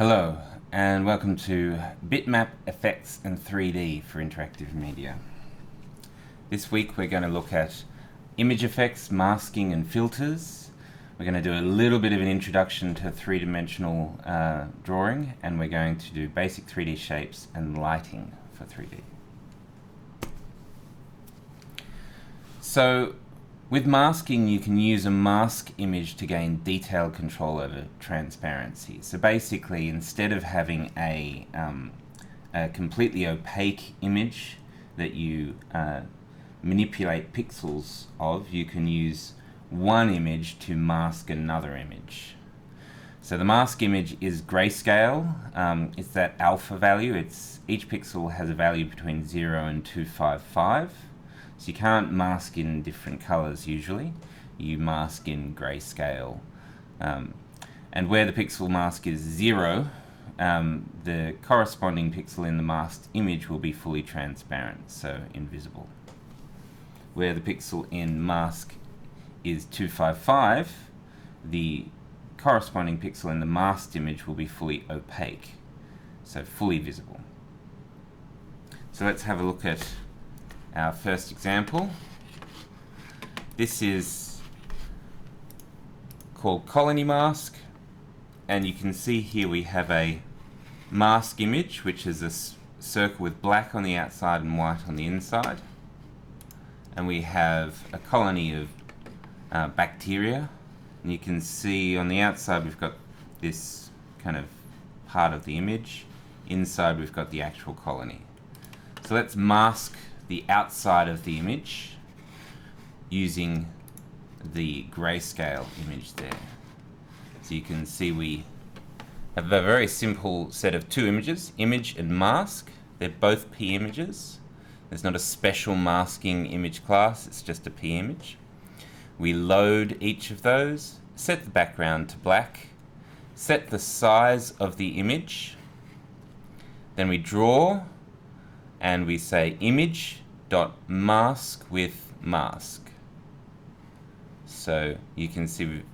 Hello, and welcome to Bitmap Effects and 3D for Interactive Media. This week we're going to look at image effects, masking and filters. We're going to do a little bit of an introduction to three-dimensional drawing, and we're going to do basic 3D shapes and lighting for 3D. So, with masking, you can use a mask image to gain detailed control over transparency. So basically, instead of having a completely opaque image that you manipulate pixels of, you can use one image to mask another image. So the mask image is grayscale. It's that alpha value. Each pixel has a value between 0 and 255. So you can't mask in different colors usually. You mask in grayscale. And where the pixel mask is 0, the corresponding pixel in the masked image will be fully transparent, so invisible. Where the pixel in mask is 255, the corresponding pixel in the masked image will be fully opaque, so fully visible. So let's have a look at our first example. This is called colony mask, and you can see here we have a mask image, which is a circle with black on the outside and white on the inside, and we have a colony of bacteria, and you can see on the outside we've got this kind of part of the image, inside we've got the actual colony. So let's mask the outside of the image using the grayscale image there. So you can see we have a very simple set of two images, image and mask. They're both P images. There's not a special masking image class, it's just a P image. We load each of those, set the background to black, set the size of the image, then we draw and we say image dot mask with mask. So you can see we've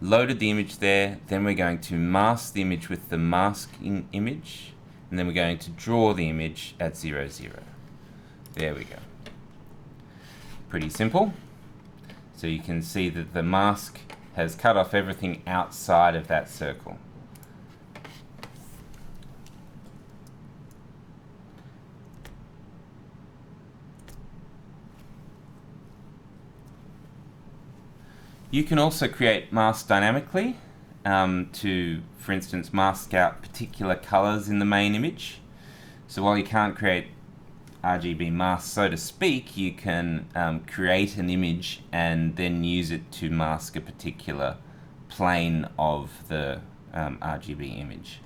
loaded the image there, then we're going to mask the image with the masking image, and then we're going to draw the image at 0, 0. There we go. Pretty simple. So you can see that the mask has cut off everything outside of that circle. You can also create masks dynamically to, for instance, mask out particular colors in the main image. So while you can't create RGB masks, so to speak, you can create an image and then use it to mask a particular plane of the RGB image.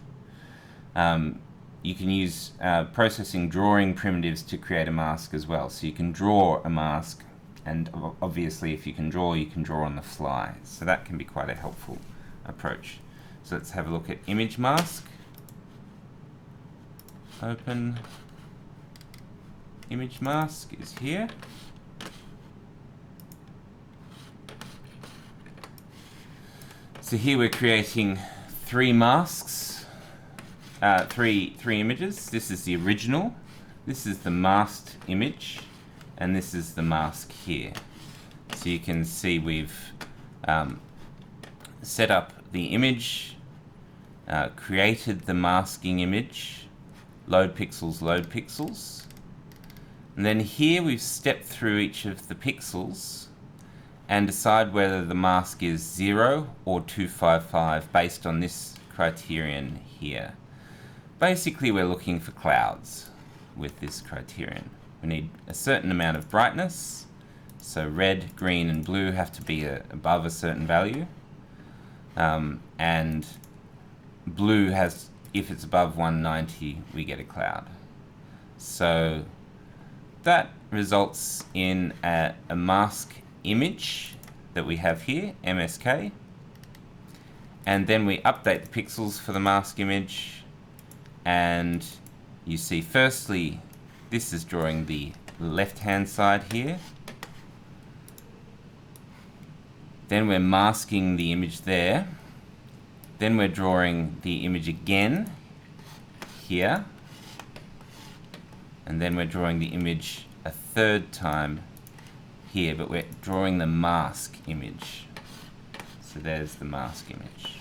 You can use processing drawing primitives to create a mask as well. So you can draw a mask, and obviously if you can draw, you can draw on the fly. So that can be quite a helpful approach. So let's have a look at image mask. Open. Image mask is here. So here we're creating three masks, three images. This is the original, this is the masked image, and this is the mask here. So you can see we've set up the image, created the masking image, load pixels, and then here we've stepped through each of the pixels and decide whether the mask is 0 or 255 based on this criterion here. Basically we're looking for clouds with this criterion. We need a certain amount of brightness, so red, green and blue have to be above a certain value, and blue has, if it's above 190, we get a cloud. So that results in a mask image that we have here, MSK, and then we update the pixels for the mask image, and you see firstly this is drawing the left hand side here, then we're masking the image there, Then we're drawing the image again here. And then we're drawing the image a third time here, but we're drawing the mask image. So there's the mask image.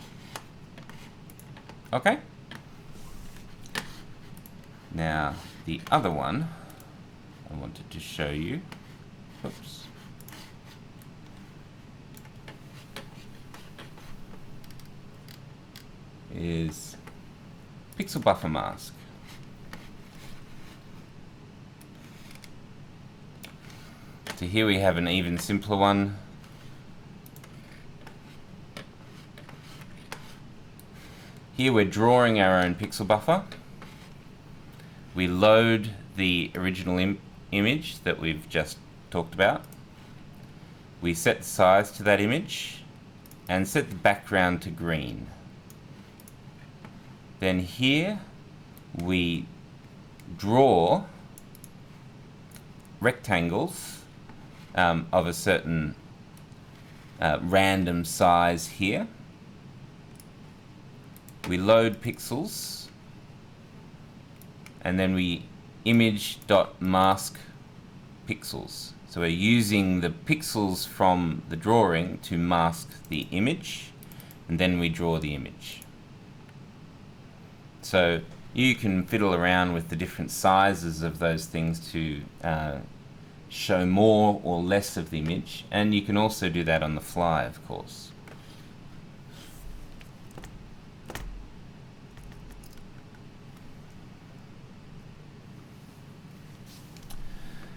Okay? Now, the other one I wanted to show you. Oops. Is pixel buffer mask. So here we have an even simpler one. Here we're drawing our own pixel buffer. We load the original image that we've just talked about. We set the size to that image and set the background to green. Then here we draw rectangles of a certain random size here. We load pixels, and then we image.mask pixels. So we're using the pixels from the drawing to mask the image, and then we draw the image. So you can fiddle around with the different sizes of those things to show more or less of the image, and you can also do that on the fly, of course.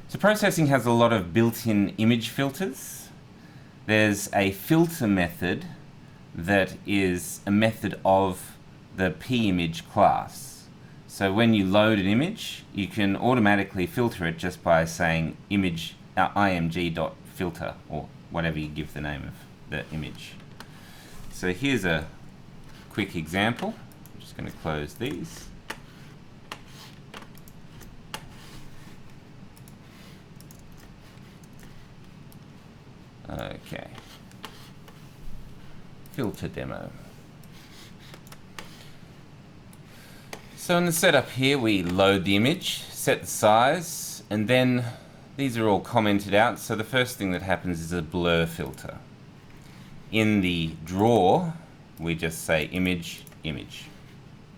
So processing has a lot of built-in image filters. There's a filter method that is a method of the pimage class. So when you load an image, you can automatically filter it just by saying image img.filter, or whatever you give the name of the image. So here's a quick example. I'm just going to close these. Okay. Filter demo. So in the setup here, we load the image, set the size, and then these are all commented out. So the first thing that happens is a blur filter. In the draw, we just say image, image,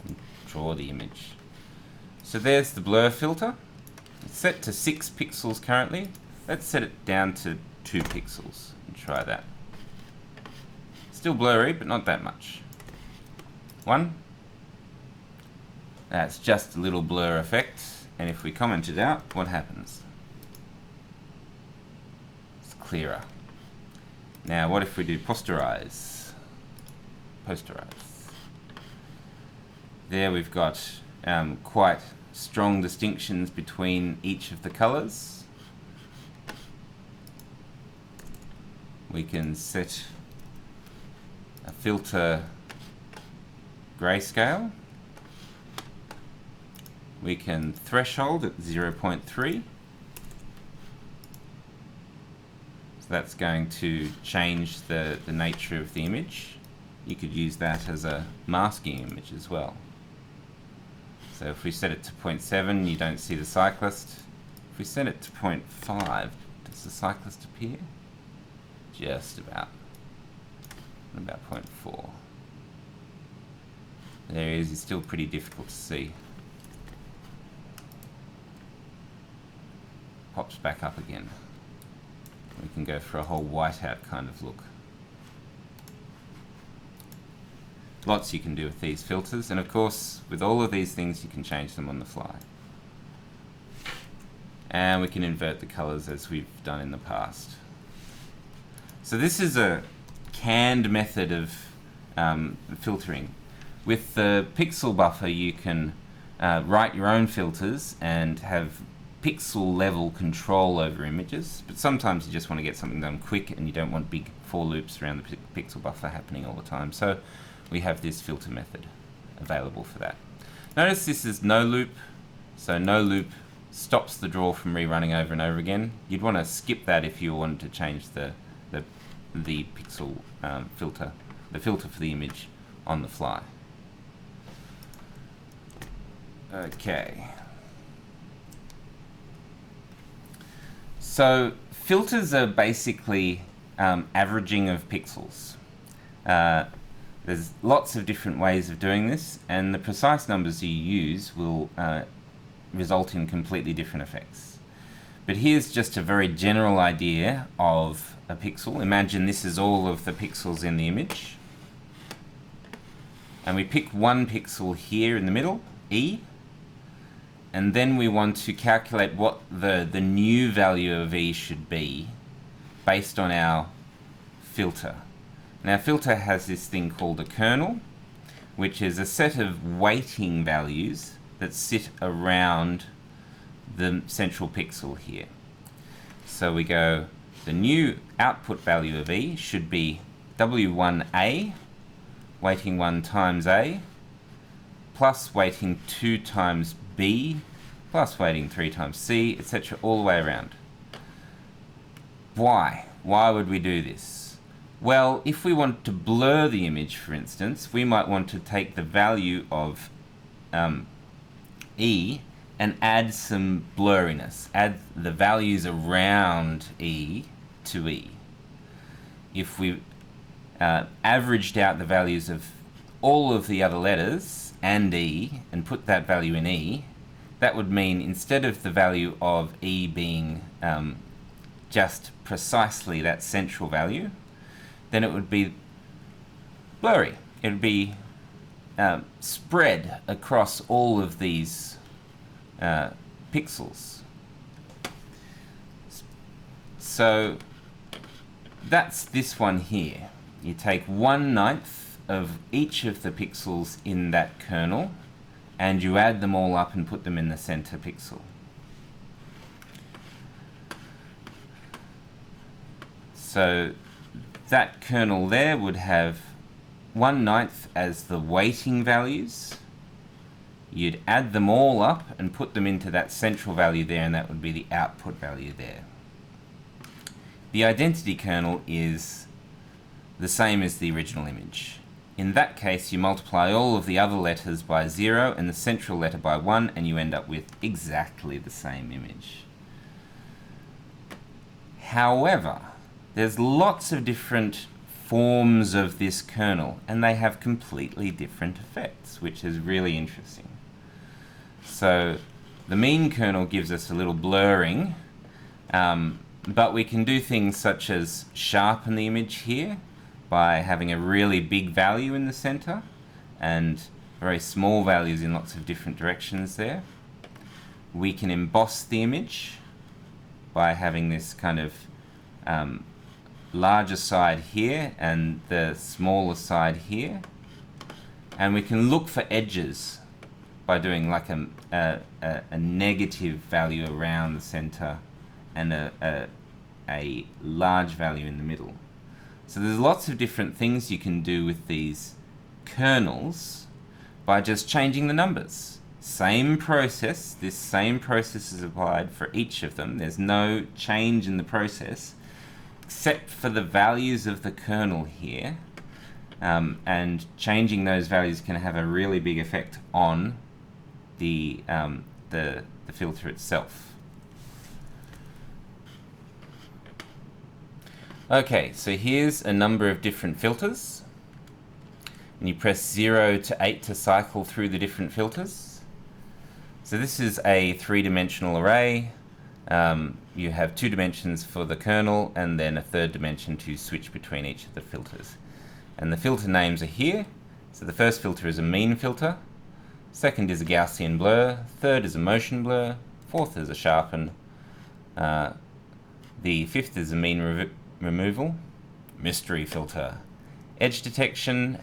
and draw the image. So there's the blur filter. It's set to 6 pixels currently. Let's set it down to 2 pixels and try that. Still blurry, but not that much. 1. That's just a little blur effect, and if we comment it out, what happens? It's clearer. Now what if we do posterize? Posterize. There we've got quite strong distinctions between each of the colors. We can set a filter grayscale. We can threshold at 0.3. So that's going to change the nature of the image. You could use that as a masking image as well. So if we set it to 0.7, you don't see the cyclist. If we set it to 0.5, does the cyclist appear? Just about. About 0.4. There he is. He's still pretty difficult to see. Pops back up again. We can go for a whole whiteout kind of look. Lots you can do with these filters, and of course with all of these things you can change them on the fly. And we can invert the colors as we've done in the past. So this is a canned method of filtering. With the pixel buffer you can write your own filters and have pixel level control over images, but sometimes you just want to get something done quick and you don't want big for loops around the pixel buffer happening all the time. So we have this filter method available for that. Notice this is no loop, so no loop stops the draw from rerunning over and over again. You'd want to skip that if you wanted to change the pixel filter, the filter for the image on the fly. Okay. So filters are basically averaging of pixels. There's lots of different ways of doing this, and the precise numbers you use will result in completely different effects. But here's just a very general idea of a pixel. Imagine this is all of the pixels in the image. And we pick one pixel here in the middle, E, and then we want to calculate what the new value of E should be based on our filter. Now, filter has this thing called a kernel, which is a set of weighting values that sit around the central pixel here. So we go, the new output value of E should be W1A, weighting 1 times A, plus weighting 2 times B, plus weighting 3 times C, etc., all the way around. Why? Why would we do this? Well, if we want to blur the image, for instance, we might want to take the value of E and add some blurriness, add the values around E to E. If we averaged out the values of all of the other letters and E and put that value in E, that would mean instead of the value of E being just precisely that central value, then it would be blurry. It would be spread across all of these pixels. So that's this one here. You take 1/9 of each of the pixels in that kernel and you add them all up and put them in the center pixel. So that kernel there would have 1/9 as the weighting values. You'd add them all up and put them into that central value there, and that would be the output value there. The identity kernel is the same as the original image. In that case, you multiply all of the other letters by 0 and the central letter by 1, and you end up with exactly the same image. However, there's lots of different forms of this kernel, and they have completely different effects, which is really interesting. So the mean kernel gives us a little blurring, but we can do things such as sharpen the image here by having a really big value in the center and very small values in lots of different directions there. We can emboss the image by having this kind of larger side here and the smaller side here. And we can look for edges by doing like a negative value around the center and a large value in the middle. So there's lots of different things you can do with these kernels by just changing the numbers. Same process, this same process is applied for each of them. There's no change in the process except for the values of the kernel here, and changing those values can have a really big effect on the filter itself. Okay, so here's a number of different filters, and you press 0 to 8 to cycle through the different filters. So this is a 3-dimensional array. You have 2 dimensions for the kernel and then a 3rd dimension to switch between each of the filters. And the filter names are here. So the first filter is a mean filter, second is a Gaussian blur, third is a motion blur, fourth is a sharpen, the fifth is a mean removal, mystery filter, edge detection,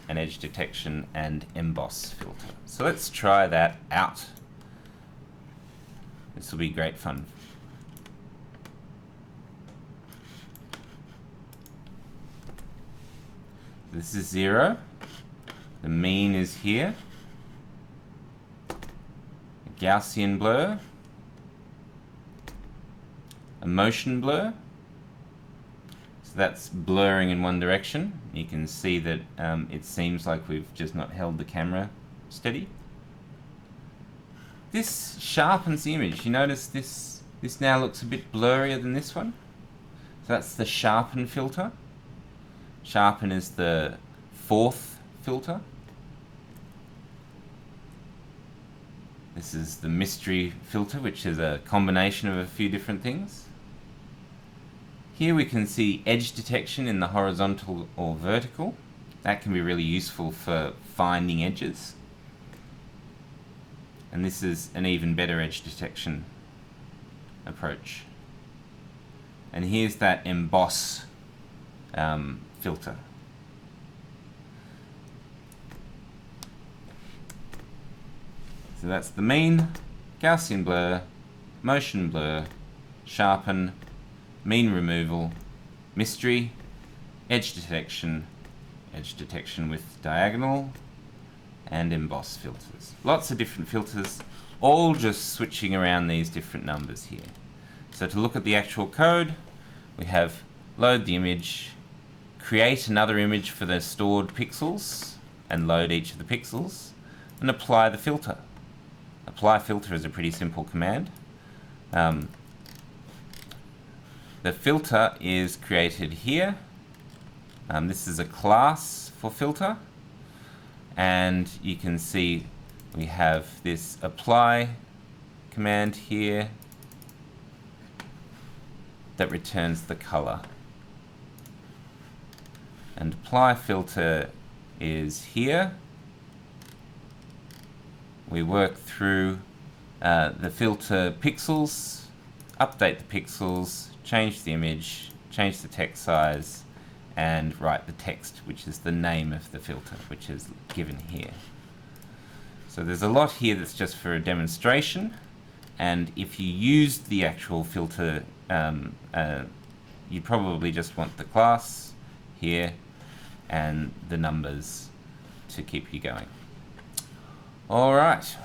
and emboss filter. So let's try that out. This will be great fun. This is 0. The mean is here. A Gaussian blur. A motion blur. So that's blurring in one direction. You can see that it seems like we've just not held the camera steady. This sharpens the image. You notice this now looks a bit blurrier than this one. So that's the sharpen filter. Sharpen is the fourth filter. This is the mystery filter, which is a combination of a few different things. Here we can see edge detection in the horizontal or vertical. That can be really useful for finding edges. And this is an even better edge detection approach. And here's that emboss filter. So that's the mean, Gaussian blur, motion blur, sharpen, mean removal, mystery, edge detection with diagonal, and emboss filters. Lots of different filters, all just switching around these different numbers here. So to look at the actual code, we have load the image, create another image for the stored pixels, and load each of the pixels, and apply the filter. Apply filter is a pretty simple command. The filter is created here. This is a class for filter, and you can see we have this apply command here that returns the color. And apply filter is here. We work through the filter pixels, update the pixels, change the image, change the text size, and write the text, which is the name of the filter, which is given here. So there's a lot here that's just for a demonstration, and if you use the actual filter, you probably just want the class here and the numbers to keep you going. All right.